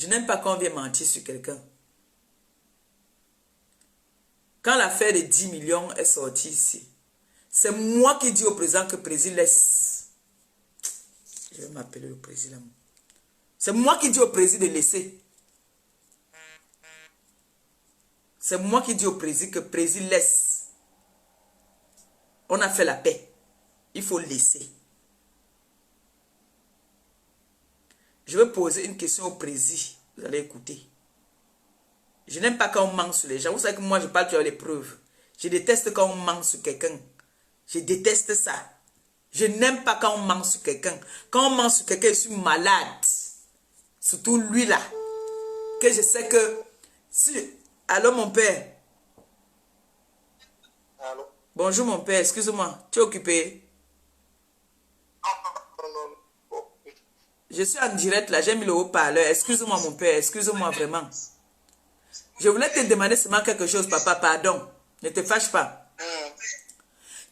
Je n'aime pas quand on vient mentir sur quelqu'un. Quand l'affaire de 10 millions est sortie ici, c'est moi qui dis au président que le président laisse. Je vais m'appeler le président. C'est moi qui dis au président de laisser. C'est moi qui dis au président que le président laisse. On a fait la paix. Il faut laisser. Je vais poser une question au président. Vous allez écouter. Je n'aime pas quand on ment sur les gens. Vous savez que moi, je parle sur les preuves. Je déteste quand on ment sur quelqu'un. Je déteste ça. Je n'aime pas quand on ment sur quelqu'un. Quand on ment sur quelqu'un, je suis malade. Surtout lui là. Que je sais que... Si... Allô, mon père. Allô? Bonjour, mon père. Excuse-moi. Tu es occupé? Non. Je suis en direct là. J'ai mis le haut-parleur. Excuse-moi, mon père. Excuse-moi vraiment. Je voulais te demander seulement quelque chose, papa. Pardon. Ne te fâche pas.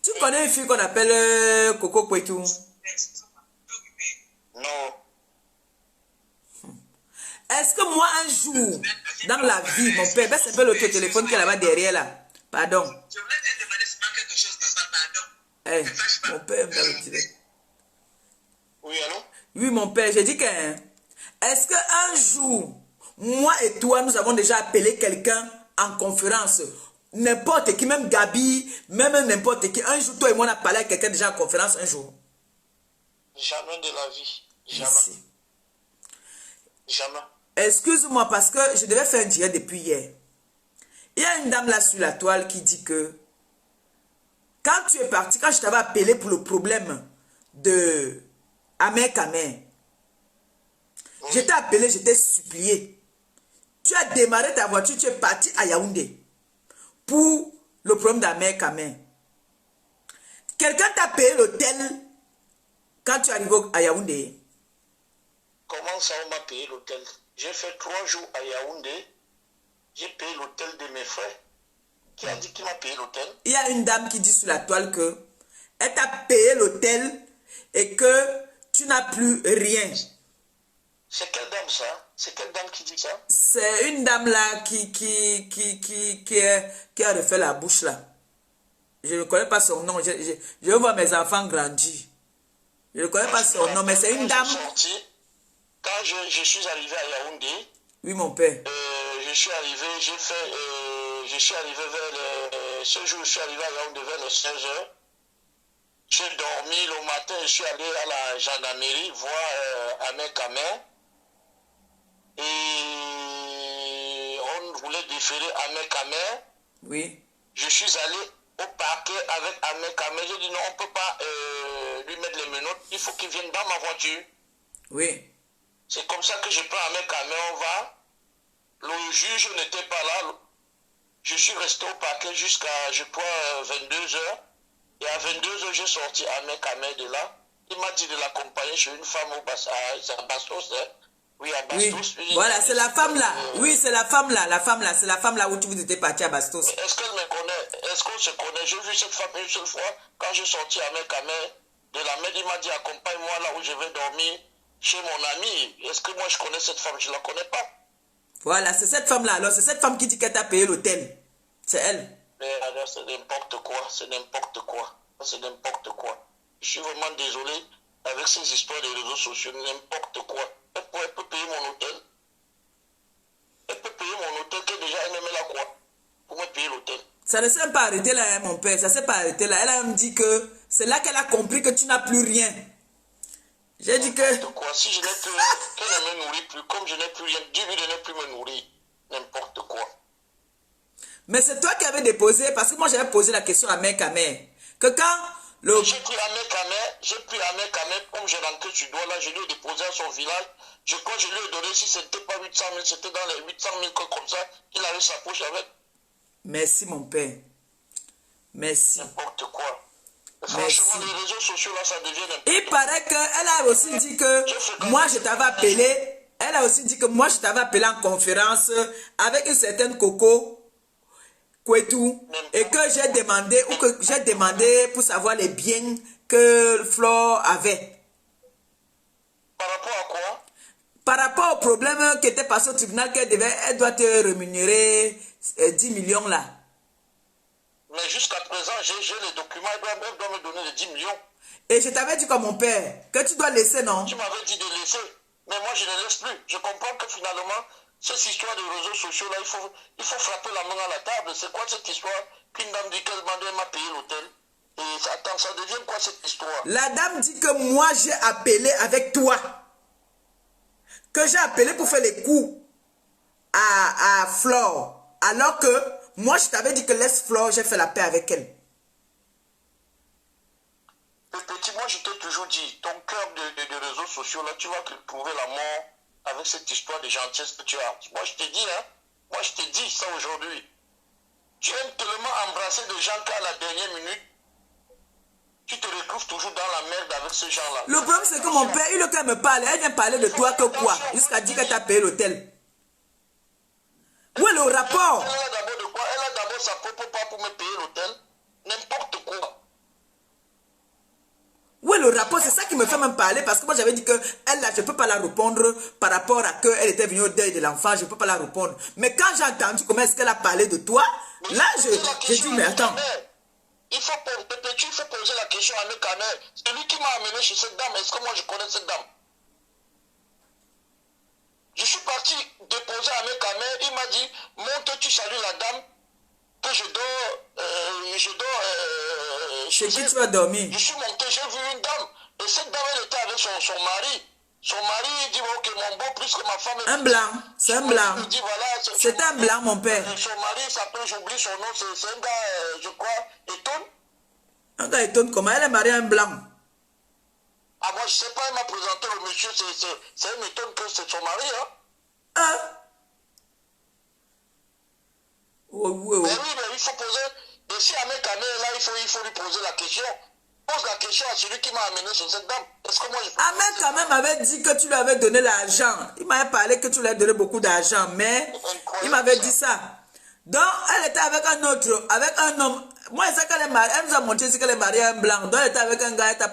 Tu connais une fille qu'on appelle Coco Poitou? Non. Est-ce que moi, un jour, dans la vie, mon père, baisse un peu le téléphone qui est là-bas derrière là. Pardon. Je voulais te demander seulement quelque chose, papa. Pardon. Hey, mon père me l'a retiré. Oui, allô? Oui, mon père, j'ai dit que... Est-ce qu'un jour, moi et toi, nous avons déjà appelé quelqu'un en conférence? N'importe qui, même Gabi, même n'importe qui. Un jour, toi et moi, on a parlé à quelqu'un déjà en conférence un jour. Jamais de la vie. Jamais. Merci. Jamais. Excuse-moi parce que je devais faire un direct depuis hier. Il y a une dame là sur la toile qui dit que quand tu es parti, quand je t'avais appelé pour le problème de Amer Kamer, je t'ai appelé, je t'ai supplié. Tu as démarré ta voiture, tu es parti à Yaoundé pour le problème d'Amer Kamer. Quelqu'un t'a payé l'hôtel quand tu arrives à Yaoundé? Comment ça, on m'a payé l'hôtel? J'ai fait 3 jours à Yaoundé. J'ai payé l'hôtel de mes frères. Qui a dit qu'il m'a payé l'hôtel? Il y a une dame qui dit sur la toile que elle t'a payé l'hôtel et que tu n'as plus rien. C'est quelle dame ça? C'est quelle dame qui dit ça? C'est une dame là qui a refait la bouche là. Je ne connais pas son nom. Je vois mes enfants grandir. Je ne connais pas son nom, mais c'est une dame. Quand je suis arrivé à Yaoundé, oui, mon père. Je suis arrivé vers ce jour, je suis arrivé à Yaoundé vers les 16 h. J'ai dormi le matin, je suis allé à la gendarmerie voir Amer Kamer. Et on voulait déférer Amer Kamer. Oui. Je suis allé au parquet avec Amer Kamer. J'ai dit non, on ne peut pas lui mettre les menottes. Il faut qu'il vienne dans ma voiture. Oui. C'est comme ça que je prends Amer Kamer, on va. Le juge n'était pas là. Je suis resté au parquet jusqu'à, je crois, 22 h. Et à 22 h, j'ai sorti Amer Kamer de là. Il m'a dit de l'accompagner chez une femme à Bastos. Hein. Oui, à Bastos. Oui. Voilà, c'est la femme là. Oui, c'est la femme là. La femme là, c'est la femme là où tu étais parti à Bastos. Est-ce qu'elle me connaît? Est-ce qu'on se connaît? J'ai vu cette femme une seule fois. Quand j'ai sorti Amer Kamer de la maison, il m'a dit accompagne-moi là où je vais dormir chez mon ami. Est-ce que moi je connais cette femme? Je ne la connais pas. Voilà, c'est cette femme là. Alors, c'est cette femme qui dit qu'elle t'a payé l'hôtel. C'est elle. Mais alors, c'est n'importe quoi. C'est n'importe quoi. C'est n'importe quoi. Je suis vraiment désolé avec ces histoires des réseaux sociaux. N'importe quoi. Elle peut payer mon hôtel. Elle peut payer mon hôtel que déjà elle me met là quoi. Pour me payer l'hôtel. Ça ne s'est pas arrêté là, hein, mon père. Ça ne s'est pas arrêté là. Elle a même dit que c'est là qu'elle a compris que tu n'as plus rien. J'ai dit que... N'importe quoi. Si je n'ai plus rien, qu'elle ne me nourrit plus. Comme je n'ai plus rien, Dieu lui ne plus me nourrir. N'importe quoi. Mais c'est toi qui avais déposé, parce que moi j'avais posé la question à Amer Kamer. Que quand le... J'ai pris Amer Kamer, comme je rentrais sur doigt là, je lui ai déposé à son village. Je crois que je lui ai donné, si ce n'était pas 800 000, c'était dans les 800 000 comme ça, il avait sa poche avec. Merci mon père. Merci. N'importe quoi. Merci. Franchement, les réseaux sociaux là, ça devient n'importe quoi. Il paraît qu'elle a aussi dit que moi je t'avais appelé. Elle a aussi dit que moi je t'avais appelé en conférence avec une certaine Coco Poitou et que j'ai demandé pour savoir les biens que Flore avait. Par rapport à quoi? Par rapport au problème qui était passé au tribunal, elle doit te rémunérer 10 millions là. Mais jusqu'à présent, j'ai les documents, elle doit me donner les 10 millions. Et je t'avais dit comme mon père, que tu dois laisser, non? Tu m'avais dit de laisser, mais moi je ne laisse plus. Je comprends que finalement, cette histoire de réseaux sociaux là, il faut frapper la main à la table. C'est quoi cette histoire qu'une dame dit qu'elle m'a payé l'hôtel? Et attends, ça devient quoi cette histoire? La dame dit que moi j'ai appelé avec toi. Que j'ai appelé pour faire les coups à Flore. Alors que moi je t'avais dit que laisse Flore, j'ai fait la paix avec elle. Le petit, moi je t'ai toujours dit, ton cœur de réseaux sociaux là, tu vas te trouver la mort avec cette histoire de gentillesse que tu as. Moi je te dis, hein, moi je te dis ça aujourd'hui. Tu aimes tellement embrasser des gens qu'à la dernière minute, tu te retrouves toujours dans la merde avec ces gens-là. Le problème c'est que mon père, il ne me parle, elle vient parler de toi que quoi? Jusqu'à dire qu'elle t'a payé l'hôtel. Où est le rapport? Elle a d'abord de quoi? Elle a d'abord sa propre part pour me payer l'hôtel. N'importe quoi. Où est le rapport? C'est ça qui me fait même parler parce que moi j'avais dit que elle là, je ne peux pas la répondre par rapport à qu'elle était venue au deuil de l'enfant, je ne peux pas la répondre. Mais quand j'ai entendu comment est-ce qu'elle a parlé de toi, là j'ai dit mais attends. Il faut poser la question à Mekamer. Celui qui m'a amené chez cette dame, est-ce que moi je connais cette dame? Je suis parti déposer à Mekamer, il m'a dit, monte, tu salues la dame, que je dors chez qui tu as dormi? Je suis monté, j'ai vu une dame, et cette dame elle était avec son mari. Son mari il dit, ok, mon beau, plus que ma femme... Un blanc, c'est un blanc. Voilà, c'est un blanc, mon père. Son mari s'appelle, j'oublie son nom, c'est un gars, je crois, Eton. Un gars étonne comment elle est mariée à un blanc. Ah, moi, je sais pas, elle m'a présenté le monsieur, c'est un étonne que c'est son mari, hein. Ah. Oui. Mais oui, mais il faut poser, et si Ahmed Kamé est là, il faut lui poser la question. Pose la question à celui qui m'a amené sur cette dame. Est-ce que moi je peux... Ahmed Kamé m'avait dit que tu lui avais donné l'argent. Il m'avait parlé que tu lui as donné beaucoup d'argent, mais il m'avait dit ça. Donc, elle était avec un autre, avec un homme. Moi, c'est qu'elle est mariée. Elle nous a montré qu'elle est mariée à un blanc. Donc, elle était avec un gars. Elle t'a...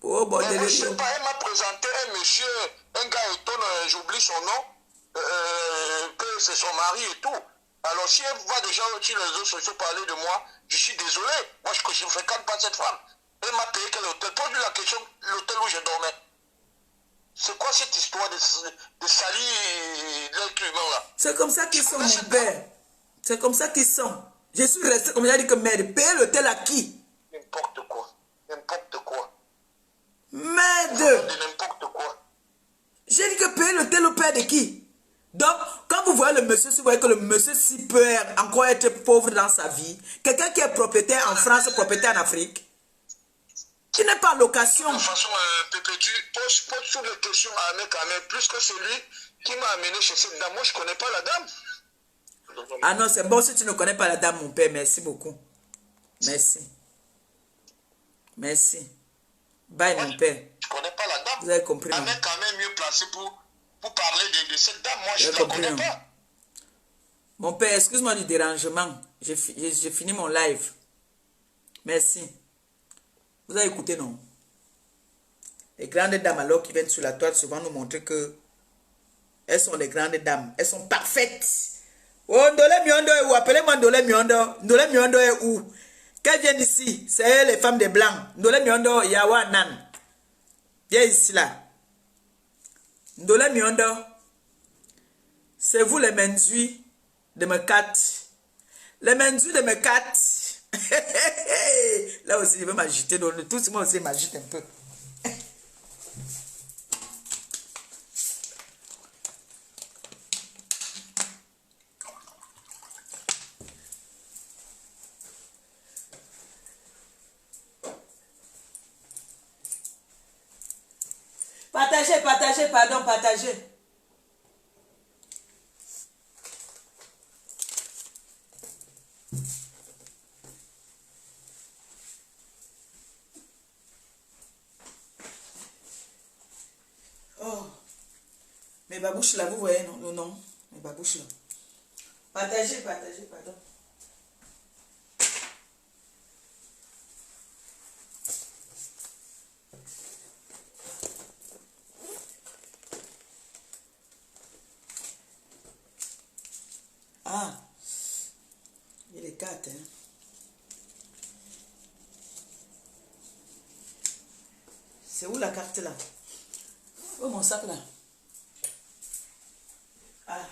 Oh, bon, je sais pas, elle m'a présenté un monsieur, un gars étonne, j'oublie son nom, que c'est son mari et tout. Alors, si elle va déjà sur les réseaux sociaux parler de moi, je suis désolé. Moi, je ne fréquente pas cette femme. Elle m'a payé quel hôtel? Pose-lui la question, l'hôtel où je dormais. C'est quoi cette histoire de salir l'être humain là? C'est comme ça qu'ils sont, mon père. C'est comme ça qu'ils sont. Je suis resté, comme j'ai dit, que merde, payer l'hôtel à qui? N'importe quoi. N'importe quoi. Merde. N'importe quoi. J'ai dit que payer l'hôtel au père de qui? Donc, quand vous voyez le monsieur, si vous voyez que le monsieur si peut encore être pauvre dans sa vie, quelqu'un qui est propriétaire en France, propriétaire en Afrique, qui n'est pas en location. De toute façon, Pépé, tu poses toutes les questions à Ahmed Kamé, plus que celui qui m'a amené chez cette dame. Moi, je ne connais pas la dame. Ah non, c'est bon si tu ne connais pas la dame, mon père. Merci beaucoup. Merci. Merci. Bye, mon père. Je ne connais pas la dame. Vous avez compris, non? Ahmed Kamé est mieux placé pour parler de cette dame. Moi, je ne la connais pas. Mon père, excuse-moi du dérangement. J'ai fini mon live. Merci. Vous avez écouté, non? Les grandes dames, alors, qui viennent sur la toile, souvent nous montrer que elles sont les grandes dames. Elles sont parfaites. Oh, Ndolé Miondo est où? Appelez-moi Ndolé Miondo. Ndolé Miondo est où? Qu'elles viennent ici. C'est les femmes des blancs. Ndolé Miondo, Yawa Nan. Viens ici, là. Ndolé Miondo. C'est vous les menzuis de Mekat. Les menzuis de Mekat. Là aussi, je vais m'agiter. Tout ce monde aussi m'agite un peu. Partagez, pardon, partagez. Oh, mes babouches là, vous voyez, non, non, mes babouches là. Partagez, pardon. Ah, il est 4, hein. C'est où la carte là? Où est mon sac là? Ah.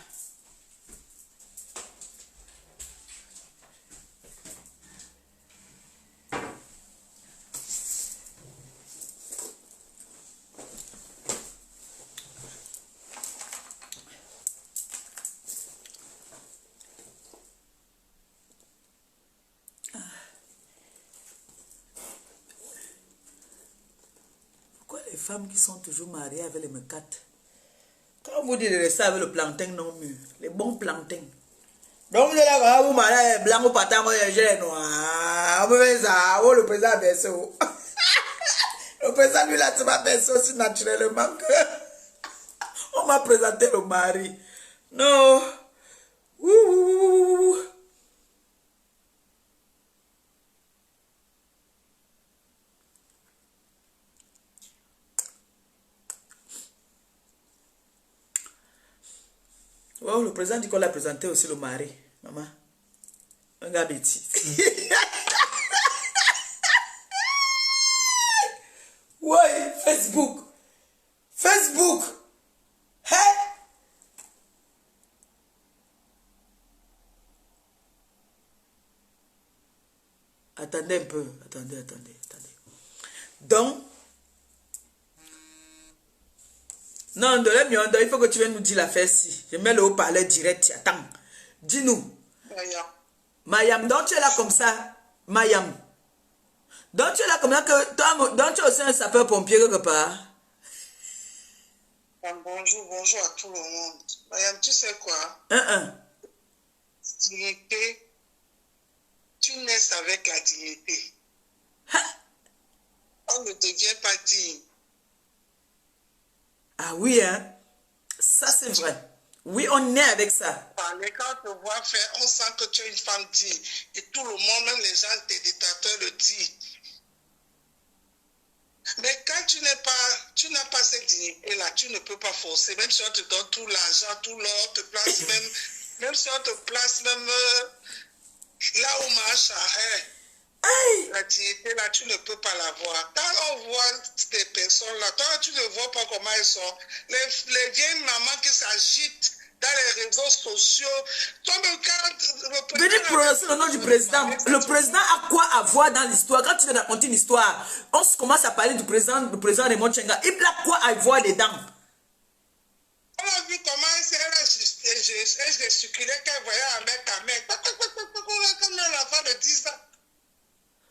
Pourquoi les femmes qui sont toujours mariées avec les mecates? Quand on vous dit de rester avec le plantain non mûr, les bons plantains. Donc vous êtes là, quand vous mariez blanc ou patin, moi j'ai noir. Vous faites ça, le président a baissé. Le président lui là, tu m'as baissé aussi naturellement que on m'a présenté le mari. Non. Ouh. Oh, le président dit qu'on l'a présenté aussi le mari. Maman. Un gars bêtis. Ouais, Facebook. Facebook. Hein? Attendez un peu. Attendez. Donc, non, il faut que tu viennes nous dire l'affaire si. Je mets le haut-parleur direct. Attends. Dis-nous. Mayam, donc tu es là comme ça. Mayam. Donc tu es là comme ça que toi, donc tu es aussi un sapeur-pompier quelque part. Bonjour à tout le monde. Mayam, tu sais quoi? Dignité, tu nais avec la dignité. On ne devient pas digne. Ah oui, hein? Ça, c'est vrai. Oui, on est avec ça. Quand on te voit faire, on sent que tu es une femme digne. Et tout le monde, même les gens, tes dictateurs le disent. Mais quand tu n'as pas cette dignité-là, tu ne peux pas forcer. Même si on te donne tout l'argent, tout l'or, te place même si on te place même là où marche la dignité là, tu ne peux pas l'avoir. Quand on voit des personnes là, toi tu ne vois pas comment elles sont. Les vieilles mamans qui s'agitent dans les réseaux sociaux. Toi-même, quand venez prononcer le nom du président. Le président a quoi à voir dans l'histoire? Quand tu viens raconter une histoire, on commence à parler du président Raymond Tchenga. Il a quoi à voir dedans? On a vu comment elle gesticulait qu'elle voyait un mec à mec. Comme un enfant de 10 ans.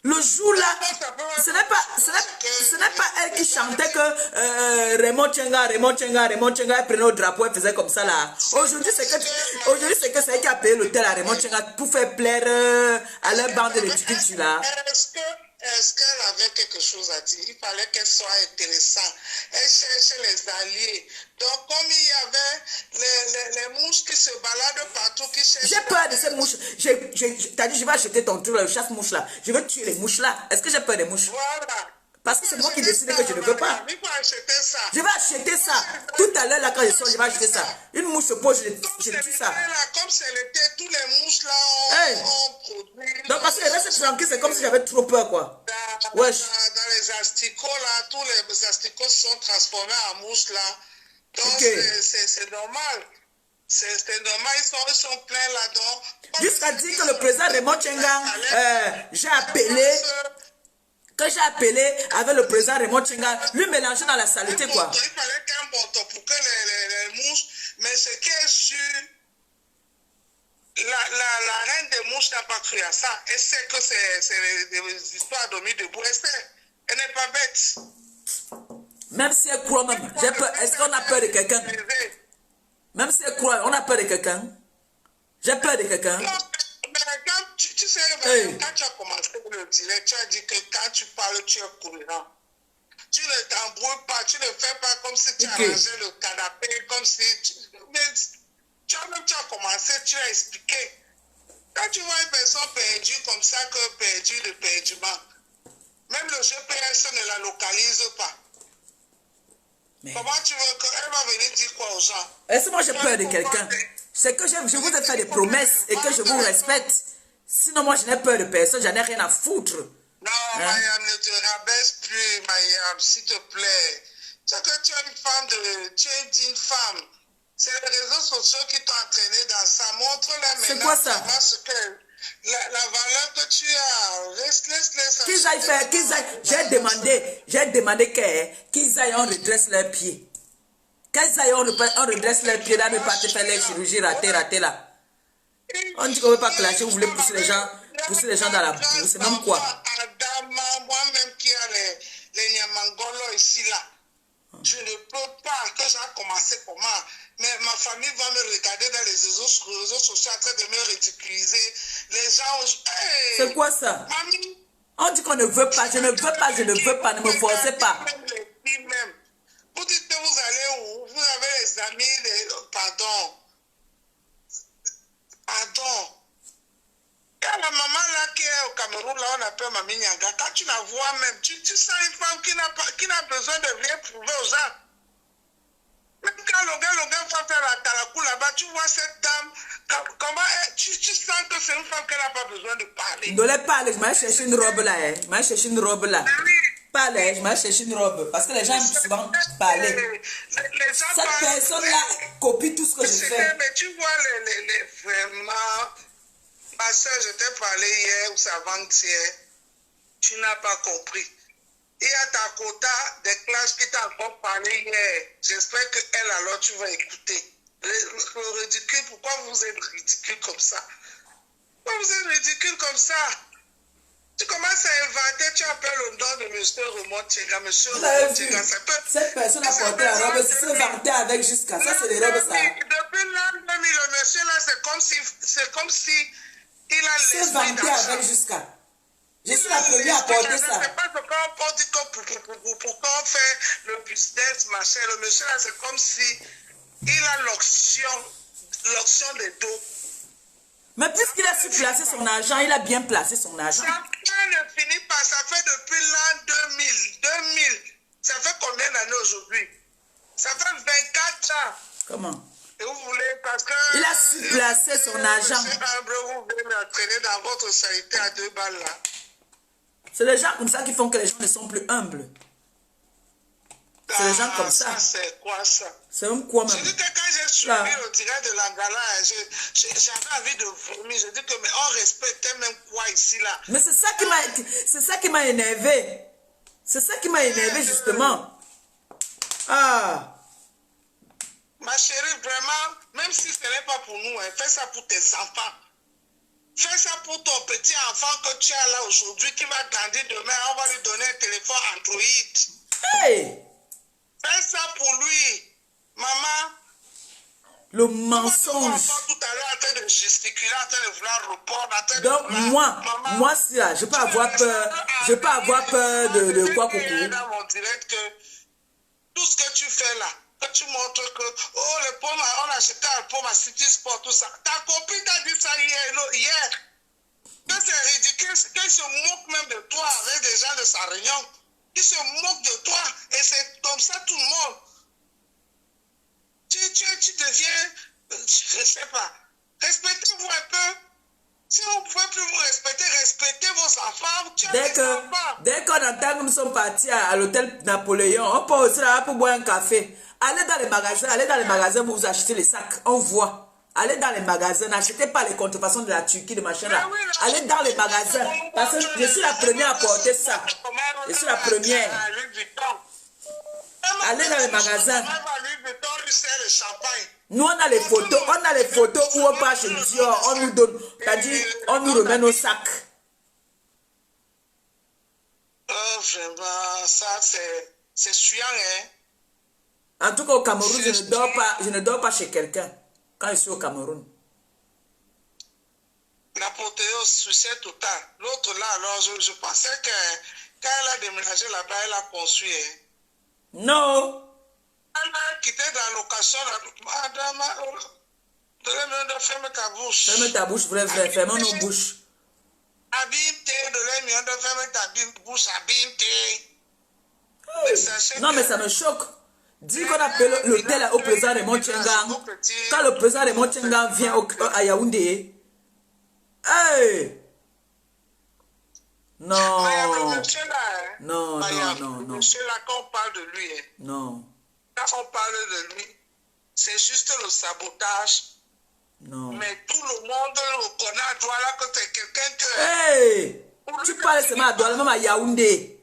Le jour là, ce n'est pas elle qui chantait que Raymond Tchenga prenait au drapeau et faisait comme ça là. Aujourd'hui c'est que c'est elle qui a payé l'hôtel à Raymond Tchenga pour faire plaire à leur bande de tickets là. Est-ce qu'elle avait quelque chose à dire? Il fallait qu'elle soit intéressante. Elle cherchait les alliés. Donc, comme il y avait les mouches qui se baladent partout, qui cherchent... J'ai peur de ces mouches. T'as dit, je vais acheter ton truc, le chasse-mouche là. Je veux tuer les mouches là. Est-ce que j'ai peur des mouches? Voilà. Parce que c'est moi qui décide que je ne veux pas. Il faut acheter ça. Je vais acheter ça. Tout à l'heure, là, quand je sors, je vais acheter ça. Une mouche se pose, je tue ça. Comme c'est l'été, tous les mouches là ont produit. Donc, parce que reste tranquille, c'est comme si j'avais trop peur, quoi. Dans les asticots là, tous les asticots sont transformés en mouches là. Donc, c'est normal. C'est normal, ils sont pleins là-dedans. Jusqu'à dire que le président Raymond Tchenga, quand j'ai appelé avec le président Raymond Tchenga, lui mélanger dans la saleté, quoi. Il fallait qu'un bâton pour que les mouches, mais ce qui est sûr, la reine des mouches n'a pas cru à ça. Elle sait que c'est des histoires de mise debout. Elle n'est pas bête. Même si elle croit même, j'ai peur. Est-ce qu'on a peur de quelqu'un? Même si elle croit, on a peur de quelqu'un? J'ai peur de quelqu'un? Non, mais quand tu sais, quand tu as commencé le direct, tu as dit que quand tu parles, tu es courant. Tu ne t'embrouilles pas, tu ne fais pas comme si tu arrangeais le canapé, comme si... Mais tu as commencé, tu as expliqué. Quand tu vois une personne perdue comme ça, que perdue de perdument, même le GPS ne la localise pas. Mais comment tu veux qu'elle va venir dire quoi aux gens? Est-ce que moi j'ai peur de quelqu'un? C'est que je vous ai fait des promesses et que je vous respecte. Sinon, moi, je n'ai peur de personne, j'en ai rien à foutre. Non, Mayam, ne te rabaisse plus, Mayam, s'il te plaît. C'est que tu es une femme tu es une digne femme. C'est les réseaux sociaux qui t'ont entraîné dans ça. Montre-la maintenant. C'est quoi ça? Ce que, la valeur que tu as. Laisse. Qu'ils aillent faire, j'ai demandé qu'ils aillent, on redresse leurs pieds. Qu'ils aillent, on redresse leurs pieds là, ne pas te faire les chirurgies ratées là. On dit qu'on ne veut pas clasher, vous voulez pousser les gens dans la boue, c'est même quoi? Moi-même qui a les Nyamangolo ici là, je ne peux pas, quand j'ai commencé comment, mais ma famille va me regarder dans les réseaux sociaux en train de me ridiculiser. Les gens, hey, c'est quoi ça? Mamie, on dit qu'on ne veut pas, je ne veux pas, ne me forcez pas. Même. Vous dites que vous allez où? Vous avez les amis, pardon. Quand la maman là qui est au Cameroun, là on appelle Mamie Nyanga, quand tu la vois même, tu sens une femme qui n'a besoin de rien prouver aux gens. Même quand le gars va faire la talakou là-bas, tu vois cette dame, comment tu sens que c'est une femme qui n'a pas besoin de parler. Ne laisse pas, je m'ai cherché une robe là, Parle, je m'ai cherché une robe, parce que les gens aiment souvent parler. Cette personne-là copie tout ce que je fais. Mais tu vois, vraiment, ma soeur, je t'ai parlé hier ou avant-hier, tu n'as pas compris. Il y a ta quota des classes qui t'a encore parlé hier. J'espère qu'elle, alors, tu vas écouter. Le ridicule, pourquoi vous êtes ridicule comme ça? Pourquoi vous êtes ridicule comme ça? Tu commences à inventer, tu appelles le nom de M. Raymond Tchega, cette personne a porté la robe, c'est se vanter avec jusqu'à ça, c'est les robes ça. Depuis l'an 2000, le monsieur là, c'est comme si il a se vanter avec jusqu'à. Je suis la première à porter ça. C'est pas ce qu'on porte pour qu'on fait le business, machin. Le monsieur là, c'est comme si il a l'option des dos. Mais puisqu'il a su placer son argent, il a bien placé son argent. Ça ne finit pas, ça fait depuis l'an 2000. Ça fait combien d'années aujourd'hui? Ça fait 24 ans. Comment? Et vous voulez, parce que... Il a su placer son argent. Monsieur Humble, vous voulez m'entraîner dans votre sanité à 2 balles là. C'est les gens comme ça qui font que les gens ne sont plus humbles. C'est les gens comme ça. C'est quoi ça? C'est un quoi même? Je dis que quand j'ai suivi le direct de l'Angala, j'avais envie de vomir. Je dis que mais on respectait même quoi ici là. Mais c'est ça qui m'a énervé. C'est ça qui m'a énervé justement. Ah. Ma chérie, vraiment, même si ce n'est pas pour nous, hein, fais ça pour tes enfants. Fais ça pour ton petit enfant que tu as là aujourd'hui qui va grandir demain. On va lui donner un téléphone Android. Hey! Fais ça pour lui. Maman. Le mensonge. Tout à l'heure en train de gesticuler, en train de vouloir répondre. Donc moi si là, je peux avoir peur. Je peux avoir peur de quoi, coucou? Dans mon direct que tout ce que tu fais là, que tu montres que, oh, les pommes, on a acheté un pomme à City Sport, tout ça. Ta copine t'a dit ça hier. Que c'est ridicule, qu'elle se moque même de toi avec des gens de sa réunion. Ils se moquent de toi et c'est comme ça tout le monde. Tu deviens, je ne sais pas, respectez-vous un peu. Si vous ne pouvez plus vous respecter, respectez vos enfants. Dès qu'on entend que nous sommes partis à l'hôtel Napoléon, on peut aussi là pour boire un café. Allez dans les magasins pour vous acheter les sacs, on voit. Allez dans les magasins, n'achetez pas les contrefaçons de la Turquie, de machin là. Allez dans les magasins, parce que je suis la première à porter ça. Je suis la première. Allez dans les magasins. Nous on a les photos où on passe chez Dior, on nous donne, c'est-à-dire on nous remet nos sacs. Oh vraiment, ça c'est suant, hein. En tout cas au Cameroun, je ne dors pas chez quelqu'un quand je suis au Cameroun. L'apothéose, succès total. L'autre là, alors je pensais que quand elle a déménagé là-bas, elle a conçu. Hein. Non. Elle a quitté dans la location. Madame, de fermer ta bouche. Ferme ta bouche, vrai, ferme nos bouches. Abîme-te, de fermer ta bouche, abîme-te. Non, mais ça me choque. Dis qu'on appelle l'hôtel au président Raymond Tchengang. Quand le président Raymond Tchengang vient à Yaoundé. Hey! Non. Mais le monsieur là, non, le monsieur là, quand on parle de lui, non. Quand on parle de lui, c'est juste le sabotage. Non. Mais tout le monde le connaît à Douala que c'est quelqu'un que... Hey! Tu parles seulement à Douala, même à Yaoundé.